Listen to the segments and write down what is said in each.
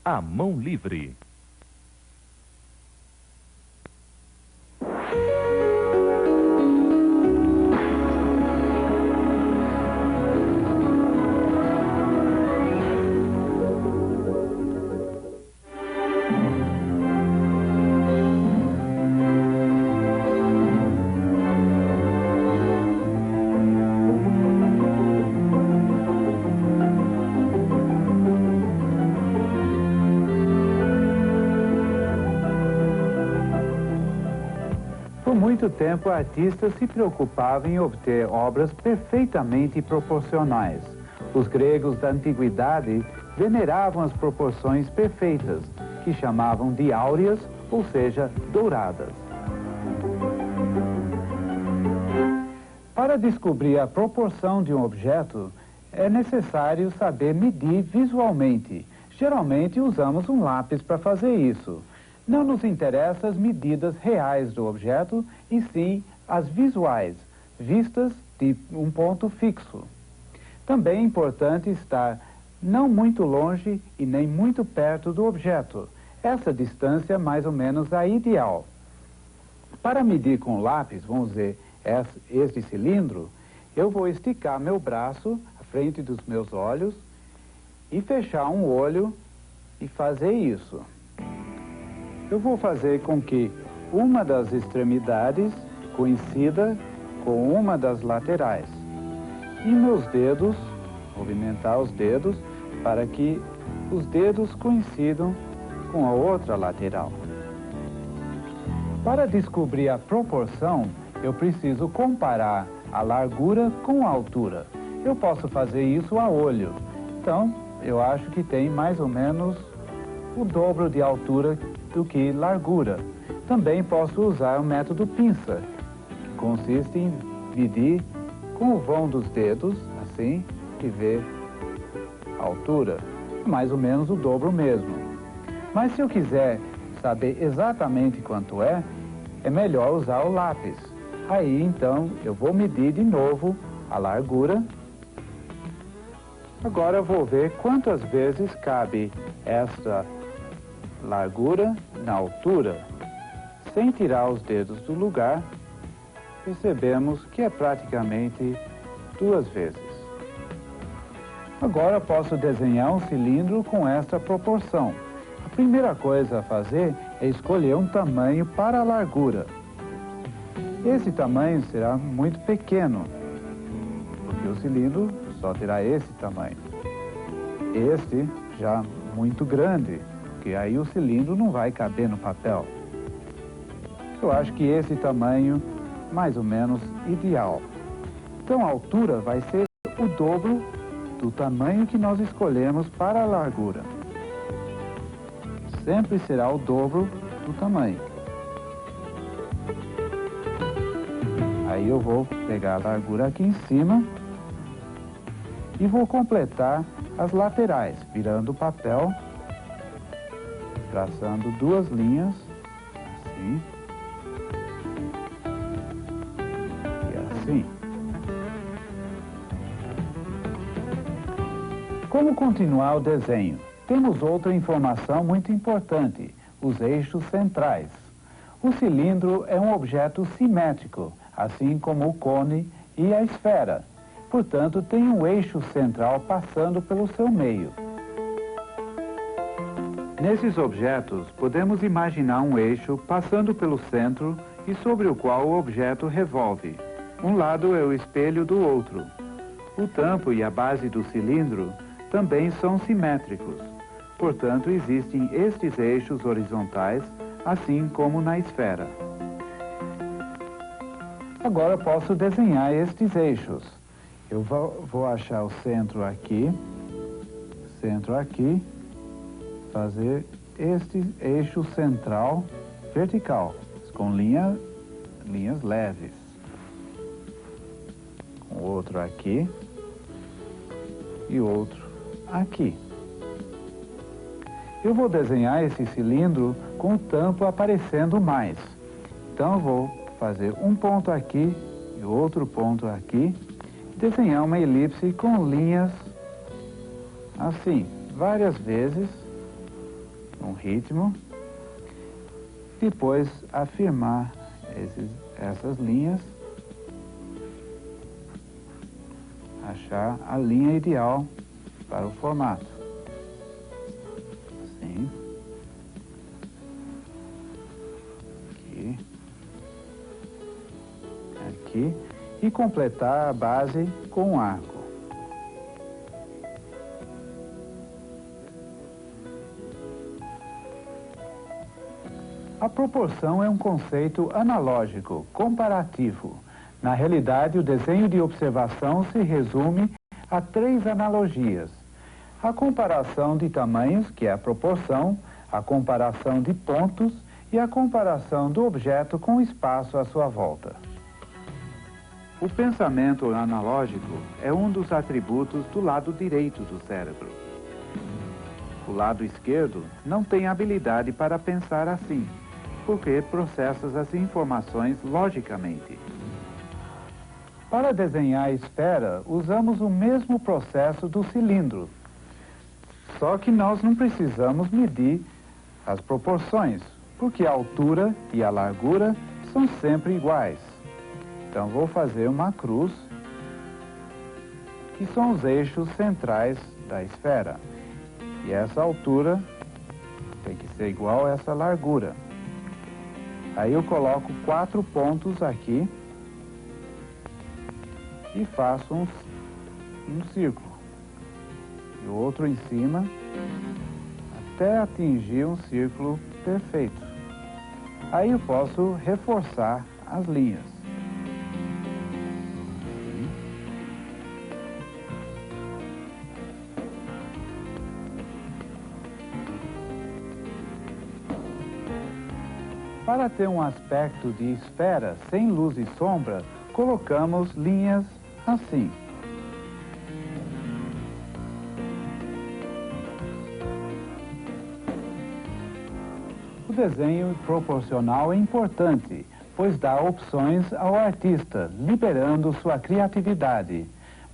A Mão Livre. Por muito tempo, artistas se preocupavam em obter obras perfeitamente proporcionais. Os gregos da antiguidade veneravam as proporções perfeitas, que chamavam de áureas, ou seja, douradas. Para descobrir a proporção de um objeto, é necessário saber medir visualmente. Geralmente usamos um lápis para fazer isso. Não nos interessam as medidas reais do objeto, e sim as visuais, vistas de um ponto fixo. Também é importante estar não muito longe e nem muito perto do objeto. Essa distância é mais ou menos a ideal. Para medir com o lápis, vamos dizer, este cilindro, eu vou esticar meu braço à frente dos meus olhos e fechar um olho e fazer isso. Eu vou fazer com que uma das extremidades coincida com uma das laterais. E meus dedos, movimentar os dedos para que os dedos coincidam com a outra lateral. Para descobrir a proporção, eu preciso comparar a largura com a altura. Eu posso fazer isso a olho. Então, eu acho que tem mais ou menos o dobro de altura do que largura. Também posso usar o método pinça, que consiste em medir com o vão dos dedos, assim, e ver a altura. Mais ou menos o dobro mesmo. Mas se eu quiser saber exatamente quanto é melhor usar o lápis. Aí, então, eu vou medir de novo a largura. Agora eu vou ver quantas vezes cabe esta largura na altura. Sem tirar os dedos do lugar, percebemos que é praticamente 2 vezes. Agora eu posso desenhar um cilindro com esta proporção. A primeira coisa a fazer é escolher um tamanho para a largura. Esse tamanho será muito pequeno, porque o cilindro só terá esse tamanho. Este já muito grande, porque aí o cilindro não vai caber no papel. Eu acho que esse tamanho, mais ou menos, ideal. Então a altura vai ser o dobro do tamanho que nós escolhemos para a largura. Sempre será o dobro do tamanho. Aí eu vou pegar a largura aqui em cima e vou completar as laterais, virando o papel, traçando 2 linhas, assim e assim. Como continuar o desenho? Temos outra informação muito importante, os eixos centrais. O cilindro é um objeto simétrico, assim como o cone e a esfera. Portanto, tem um eixo central passando pelo seu meio. Nesses objetos, podemos imaginar um eixo passando pelo centro e sobre o qual o objeto revolve. Um lado é o espelho do outro. O tampo e a base do cilindro também são simétricos. Portanto, existem estes eixos horizontais, assim como na esfera. Agora posso desenhar estes eixos. Eu vou achar o centro aqui, fazer este eixo central vertical, com linhas leves. Com outro aqui e outro aqui. Eu vou desenhar esse cilindro com o tampo aparecendo mais. Então eu vou fazer um ponto aqui e outro ponto aqui. Desenhar uma elipse com linhas assim, várias vezes. ritmo. Depois afirmar essas linhas. Achar a linha ideal para o formato. Assim. Aqui. Aqui. E completar a base com um arco. A proporção é um conceito analógico, comparativo. Na realidade, o desenho de observação se resume a 3 analogias. A comparação de tamanhos, que é a proporção, a comparação de pontos e a comparação do objeto com o espaço à sua volta. O pensamento analógico é um dos atributos do lado direito do cérebro. O lado esquerdo não tem habilidade para pensar assim, porque processa as informações logicamente. Para desenhar a esfera, usamos o mesmo processo do cilindro. Só que nós não precisamos medir as proporções, porque a altura e a largura são sempre iguais. Então vou fazer uma cruz, que são os eixos centrais da esfera. E essa altura tem que ser igual a essa largura. Aí eu coloco 4 pontos aqui e faço um círculo. E outro em cima, até atingir um círculo perfeito. Aí eu posso reforçar as linhas. Para ter um aspecto de esfera sem luz e sombra, colocamos linhas assim. O desenho proporcional é importante, pois dá opções ao artista, liberando sua criatividade.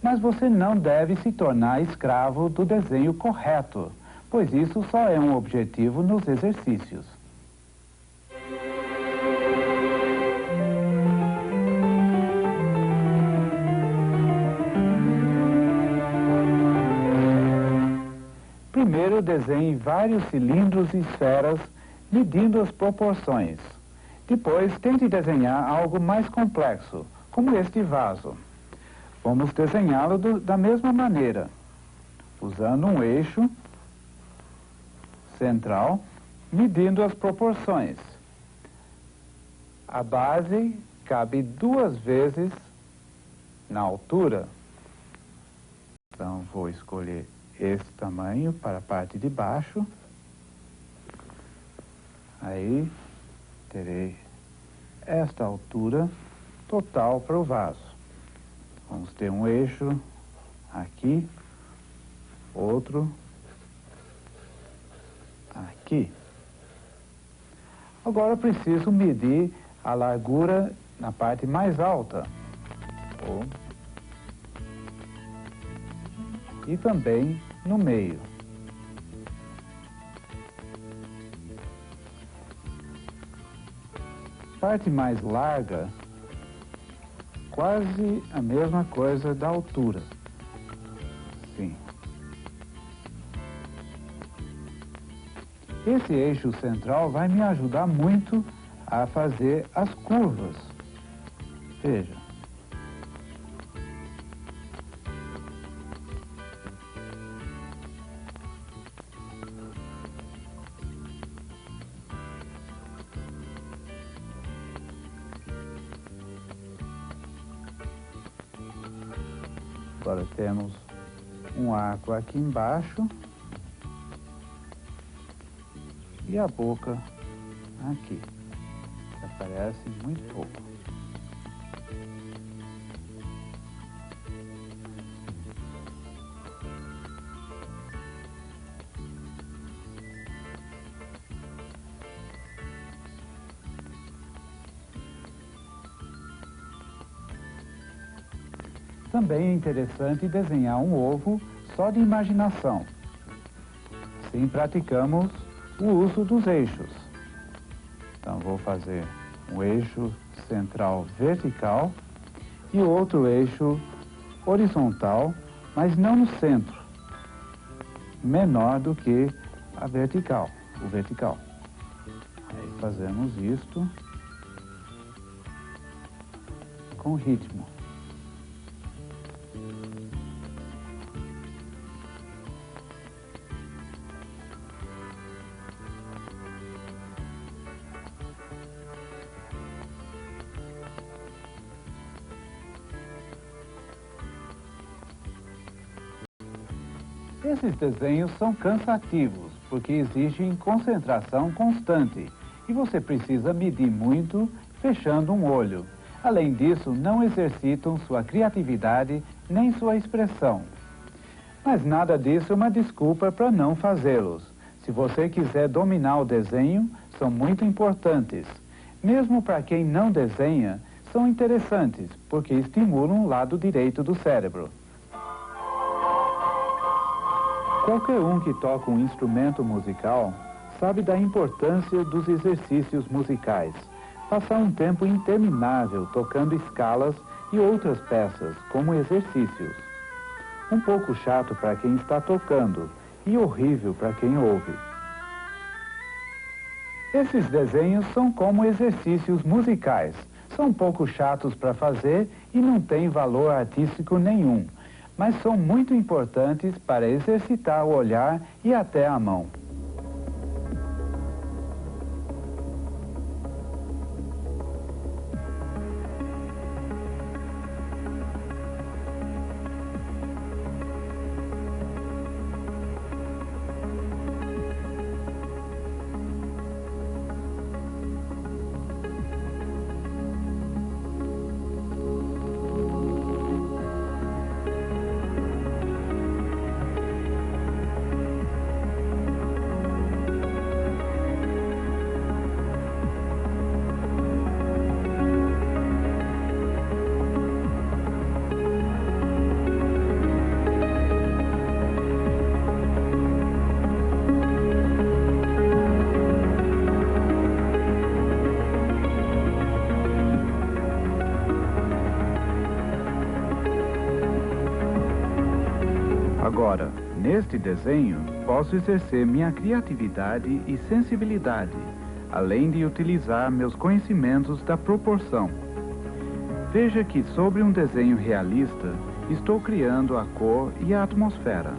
Mas você não deve se tornar escravo do desenho correto, pois isso só é um objetivo nos exercícios. Primeiro, desenhe vários cilindros e esferas, medindo as proporções. Depois, tente desenhar algo mais complexo, como este vaso. Vamos desenhá-lo da mesma maneira, usando um eixo central, medindo as proporções. A base cabe 2 vezes na altura. Então, vou escolher esse tamanho para a parte de baixo. Aí terei esta altura total para o vaso. Vamos ter um eixo aqui, outro aqui. Agora eu preciso medir a largura na parte mais alta. E também no meio. Parte mais larga, quase a mesma coisa da altura. Sim. Esse eixo central vai me ajudar muito a fazer as curvas. Veja. Agora temos um arco aqui embaixo e a boca aqui, que aparece muito pouco. Também é interessante desenhar um ovo só de imaginação. Assim praticamos o uso dos eixos. Então, vou fazer um eixo central vertical e outro eixo horizontal, mas não no centro, menor do que o vertical. Aí fazemos isto com ritmo. Esses desenhos são cansativos, porque exigem concentração constante e você precisa medir muito fechando um olho. Além disso, não exercitam sua criatividade nem sua expressão. Mas nada disso é uma desculpa para não fazê-los. Se você quiser dominar o desenho, são muito importantes. Mesmo para quem não desenha, são interessantes, porque estimulam o lado direito do cérebro. Qualquer um que toca um instrumento musical sabe da importância dos exercícios musicais. Passar um tempo interminável tocando escalas e outras peças como exercícios. Um pouco chato para quem está tocando e horrível para quem ouve. Esses desenhos são como exercícios musicais. São um pouco chatos para fazer e não têm valor artístico nenhum, mas são muito importantes para exercitar o olhar e até a mão. Agora, neste desenho, posso exercer minha criatividade e sensibilidade, além de utilizar meus conhecimentos da proporção. Veja que sobre um desenho realista, estou criando a cor e a atmosfera.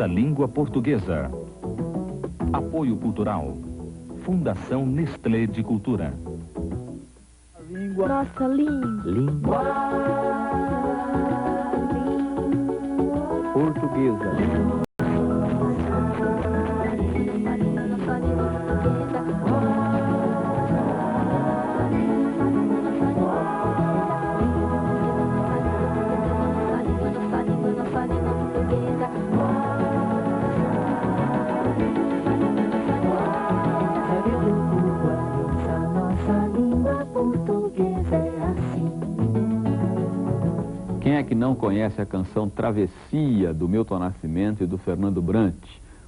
Nossa língua portuguesa. Apoio cultural. Fundação Nestlé de Cultura. Nossa língua portuguesa. Quem é que não conhece a canção Travessia, do Milton Nascimento e do Fernando Brant?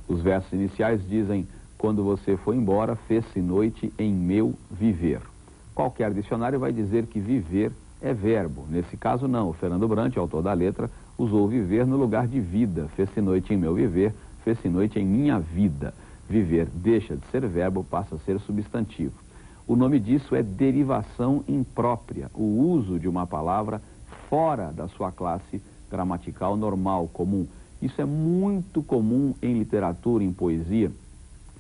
Os versos iniciais dizem: quando você foi embora, fez-se noite em meu viver. Qualquer dicionário vai dizer que viver é verbo. Nesse caso, não. O Fernando Brant, autor da letra, usou viver no lugar de vida. Fez-se noite em meu viver, fez-se noite em minha vida. Viver deixa de ser verbo, passa a ser substantivo. O nome disso é derivação imprópria, o uso de uma palavra fora da sua classe gramatical normal, comum. Isso é muito comum em literatura, em poesia,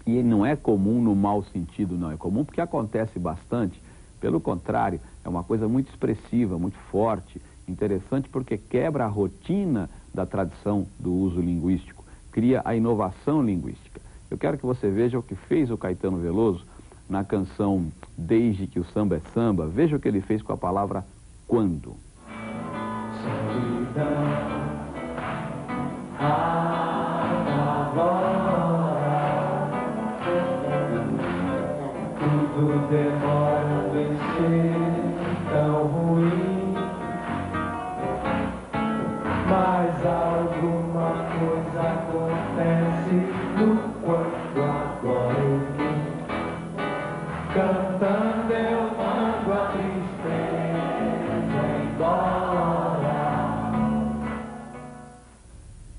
e não é comum no mau sentido, não. É comum porque acontece bastante. Pelo contrário, é uma coisa muito expressiva, muito forte, interessante, porque quebra a rotina da tradição do uso linguístico, cria a inovação linguística. Eu quero que você veja o que fez o Caetano Veloso na canção Desde que o Samba é Samba. Veja o que ele fez com a palavra quando. Tudo demora em ser tão ruim, mas alguma coisa acontece no quanto agora eu vi. Cantando eu mando a tristeza embora.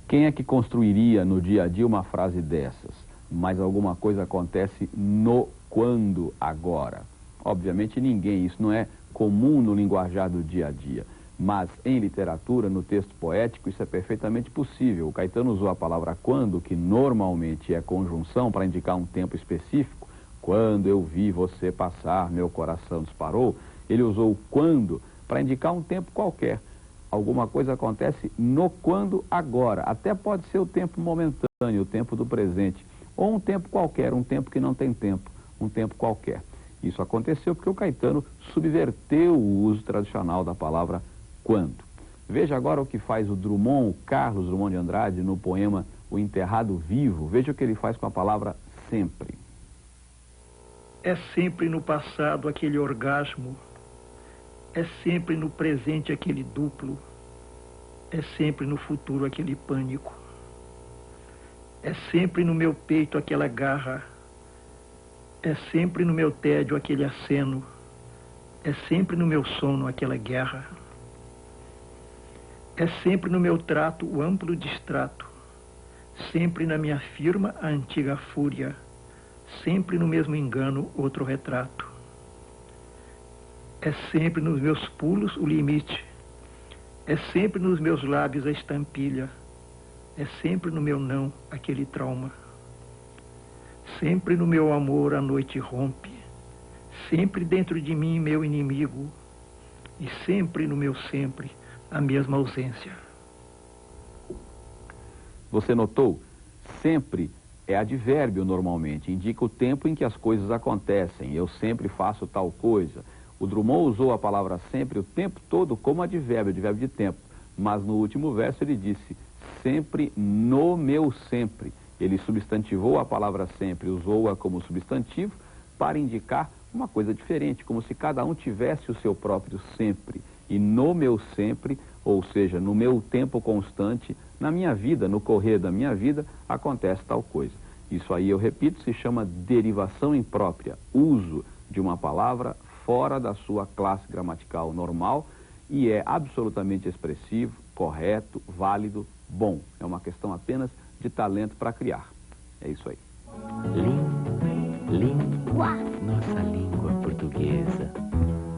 Quem é que construiria no dia a dia uma frase dessas? Mas alguma coisa acontece no quando agora. Obviamente ninguém, isso não é comum no linguajar do dia a dia. Mas em literatura, no texto poético, isso é perfeitamente possível. O Caetano usou a palavra quando, que normalmente é conjunção para indicar um tempo específico. Quando eu vi você passar, meu coração disparou. Ele usou o quando para indicar um tempo qualquer. Alguma coisa acontece no quando agora. Até pode ser o tempo momentâneo, o tempo do presente. Ou um tempo qualquer, um tempo que não tem tempo, um tempo qualquer. Isso aconteceu porque o Caetano subverteu o uso tradicional da palavra quando. Veja agora o que faz o Drummond, o Carlos Drummond de Andrade, no poema O Enterrado Vivo. Veja o que ele faz com a palavra sempre. É sempre no passado aquele orgasmo, é sempre no presente aquele duplo, é sempre no futuro aquele pânico. É sempre no meu peito aquela garra, é sempre no meu tédio aquele aceno, é sempre no meu sono aquela guerra. É sempre no meu trato o amplo distrato, sempre na minha firma a antiga fúria, sempre no mesmo engano outro retrato. É sempre nos meus pulos o limite, é sempre nos meus lábios a estampilha, é sempre no meu não aquele trauma. Sempre no meu amor a noite rompe, sempre dentro de mim meu inimigo, e sempre no meu sempre a mesma ausência. Você notou? Sempre é advérbio normalmente, indica o tempo em que as coisas acontecem. Eu sempre faço tal coisa. O Drummond usou a palavra sempre o tempo todo como advérbio de tempo. Mas no último verso ele disse sempre no meu sempre. Ele substantivou a palavra sempre, usou-a como substantivo para indicar uma coisa diferente, como se cada um tivesse o seu próprio sempre. E no meu sempre, ou seja, no meu tempo constante, na minha vida, no correr da minha vida, acontece tal coisa. Isso aí, eu repito, se chama derivação imprópria, uso de uma palavra fora da sua classe gramatical normal, e é absolutamente expressivo, correto, válido, bom. É uma questão apenas de talento para criar. É isso aí. Língua. Nossa língua portuguesa.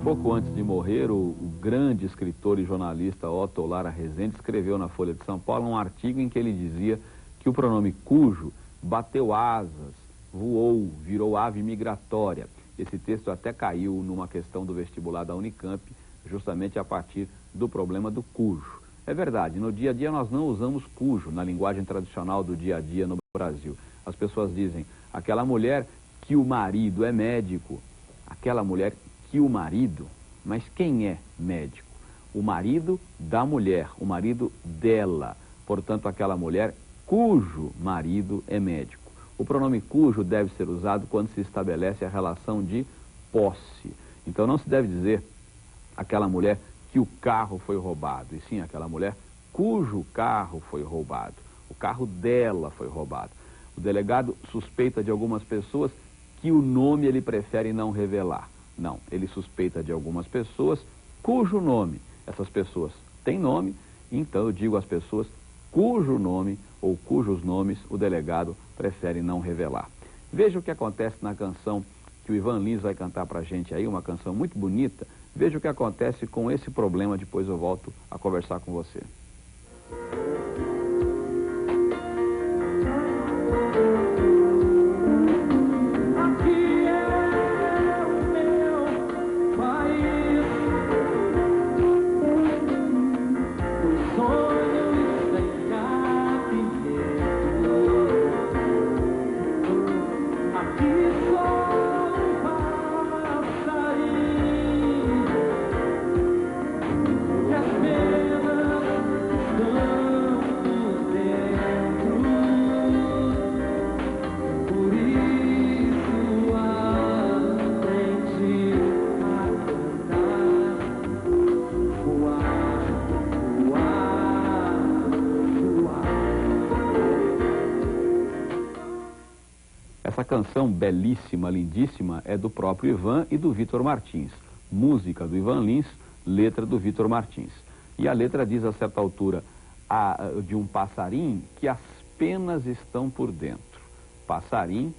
Pouco antes de morrer, o grande escritor e jornalista Otto Lara Rezende escreveu na Folha de São Paulo um artigo em que ele dizia que que o pronome cujo bateu asas, voou, virou ave migratória. Esse texto até caiu numa questão do vestibular da Unicamp, justamente a partir do problema do cujo. É verdade, no dia a dia nós não usamos cujo na linguagem tradicional do dia a dia no Brasil. As pessoas dizem, aquela mulher que o marido é médico, aquela mulher que o marido, mas quem é médico? O marido da mulher, o marido dela, portanto aquela mulher cujo marido é médico. O pronome cujo deve ser usado quando se estabelece a relação de posse. Então não se deve dizer aquela mulher que o carro foi roubado, e sim aquela mulher cujo carro foi roubado. O carro dela foi roubado. O delegado suspeita de algumas pessoas que o nome ele prefere não revelar. Não, ele suspeita de algumas pessoas cujo nome, essas pessoas têm nome, então eu digo às pessoas cujo nome ou cujos nomes o delegado prefere não revelar. Veja o que acontece na canção que o Ivan Lins vai cantar pra gente aí, uma canção muito bonita. Veja o que acontece com esse problema, depois eu volto a conversar com você. Essa canção belíssima, lindíssima, é do próprio Ivan e do Vitor Martins. Música do Ivan Lins, letra do Vitor Martins. E a letra diz a certa altura de um passarinho que as penas estão por dentro. Passarinho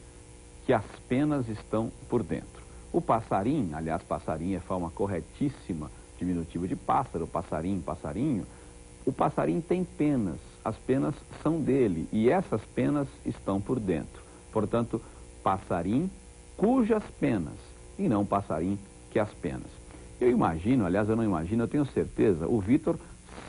que as penas estão por dentro. O passarinho, aliás, passarinho é forma corretíssima, diminutivo de pássaro, passarinho, passarinho. O passarinho tem penas, as penas são dele e essas penas estão por dentro. Portanto, passarim cujas penas, e não passarim que as penas. Eu imagino, aliás, eu não imagino, eu tenho certeza, o Vitor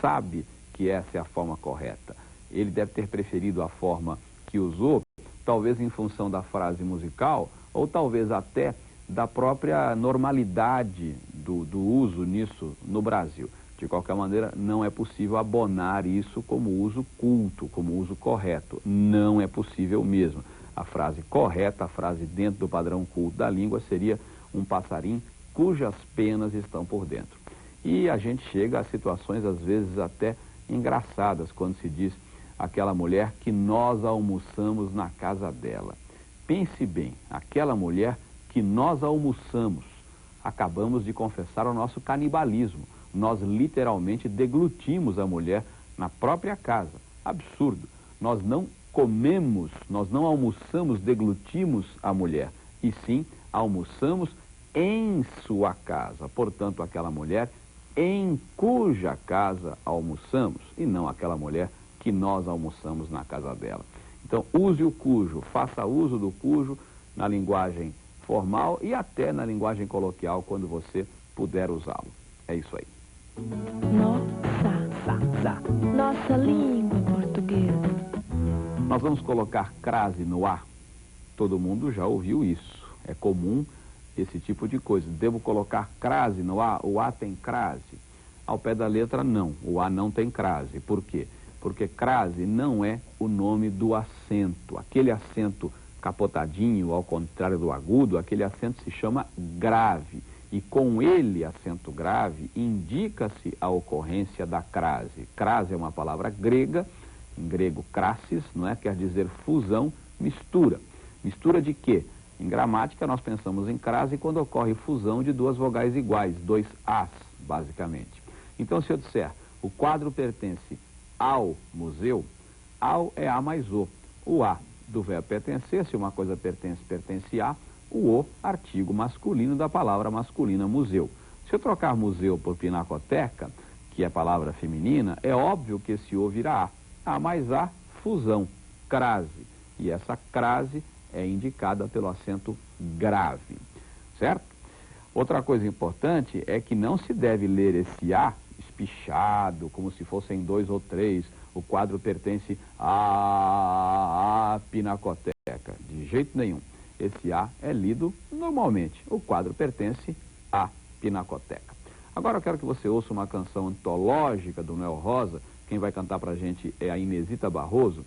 sabe que essa é a forma correta. Ele deve ter preferido a forma que usou, talvez em função da frase musical, ou talvez até da própria normalidade do uso nisso no Brasil. De qualquer maneira, não é possível abonar isso como uso culto, como uso correto. Não é possível mesmo. A frase correta, a frase dentro do padrão culto da língua seria um passarim cujas penas estão por dentro. E a gente chega a situações às vezes até engraçadas quando se diz aquela mulher que nós almoçamos na casa dela. Pense bem, aquela mulher que nós almoçamos, acabamos de confessar o nosso canibalismo. Nós literalmente deglutimos a mulher na própria casa. Absurdo. Nós não comemos, nós não almoçamos, deglutimos a mulher, e sim almoçamos em sua casa. Portanto, aquela mulher em cuja casa almoçamos, e não aquela mulher que nós almoçamos na casa dela. Então, use o cujo, faça uso do cujo na linguagem formal e até na linguagem coloquial, quando você puder usá-lo. É isso aí. Nossa língua portuguesa. Nós vamos colocar crase no A. Todo mundo já ouviu isso. É comum esse tipo de coisa. Devo colocar crase no A? O A tem crase? Ao pé da letra, não. O A não tem crase. Por quê? Porque crase não é o nome do acento. Aquele acento capotadinho, ao contrário do agudo, aquele acento se chama grave. E com ele, acento grave, indica-se a ocorrência da crase. Crase é uma palavra grega, em grego crasis, não é? Quer dizer fusão, mistura. Mistura de quê? Em gramática nós pensamos em crase quando ocorre fusão de duas vogais iguais, dois As, basicamente. Então se eu disser, o quadro pertence ao museu, ao é A mais o A do verbo pertencer, se uma coisa pertence, pertence a, o artigo masculino da palavra masculina museu. Se eu trocar museu por pinacoteca, que é palavra feminina, é óbvio que esse o virá A mais A, fusão. crase. E essa crase é indicada pelo acento grave, certo? Outra coisa importante é que não se deve ler esse A espichado, como se fossem 2 ou 3. O quadro pertence à Pinacoteca. De jeito nenhum. Esse A é lido normalmente. O quadro pertence à Pinacoteca. Agora eu quero que você ouça uma canção antológica do Noel Rosa. Quem vai cantar pra gente é a Inesita Barroso.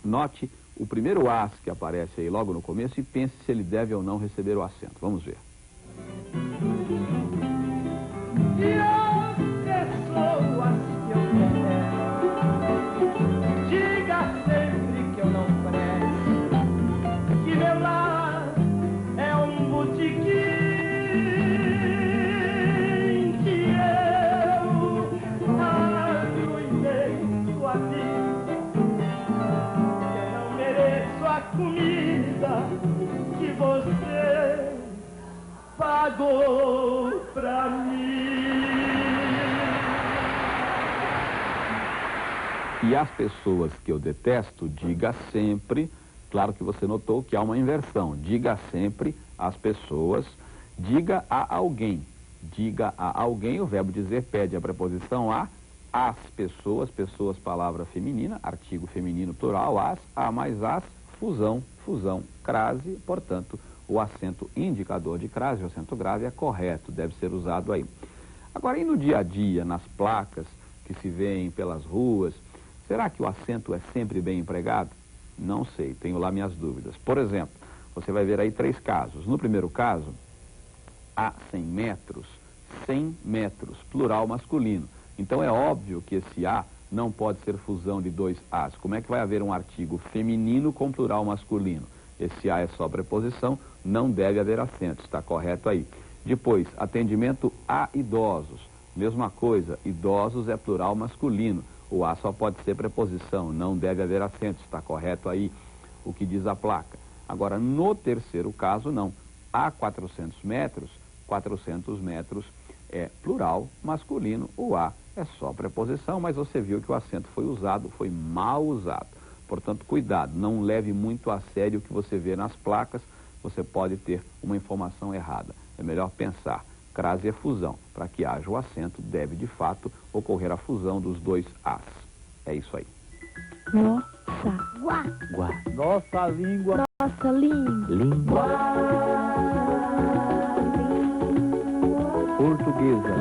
Note o primeiro as que aparece aí logo no começo e pense se ele deve ou não receber o acento. Vamos ver. E as pessoas que eu quero, diga sempre que eu não presto, que meu lar é um botequim, que eu arruinei sua vida, que eu não mereço a comida que você pagou pra mim. E as pessoas que eu detesto, diga sempre, claro que você notou que há uma inversão, diga sempre as pessoas, diga a alguém. Diga a alguém, o verbo dizer pede a preposição as pessoas, pessoas, palavra feminina, artigo feminino plural, as, a mais as, fusão, crase, portanto, o acento indicador de crase, o acento grave, é correto, deve ser usado aí. Agora, e no dia a dia, nas placas que se veem pelas ruas, será que o acento é sempre bem empregado? Não sei, tenho lá minhas dúvidas. Por exemplo, você vai ver aí 3 casos. No primeiro caso, a 100 metros, 100 metros, plural masculino. Então é óbvio que esse A não pode ser fusão de 2 As. Como é que vai haver um artigo feminino com plural masculino? Esse A é só preposição, não deve haver acento, está correto aí. Depois, atendimento a idosos. Mesma coisa, idosos é plural masculino. O A só pode ser preposição, não deve haver acento, está correto aí o que diz a placa. Agora, no terceiro caso, não. A 400 metros é plural masculino, o A é só preposição, mas você viu que o acento foi usado, foi mal usado. Portanto, cuidado, não leve muito a sério o que você vê nas placas, você pode ter uma informação errada. É melhor pensar, crase é fusão. Para que haja o acento, deve de fato ocorrer a fusão dos 2 As. É isso aí. Nossa. Guá. Nossa língua. Nossa língua. Portuguesa.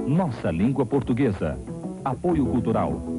Nossa língua portuguesa. Apoio cultural.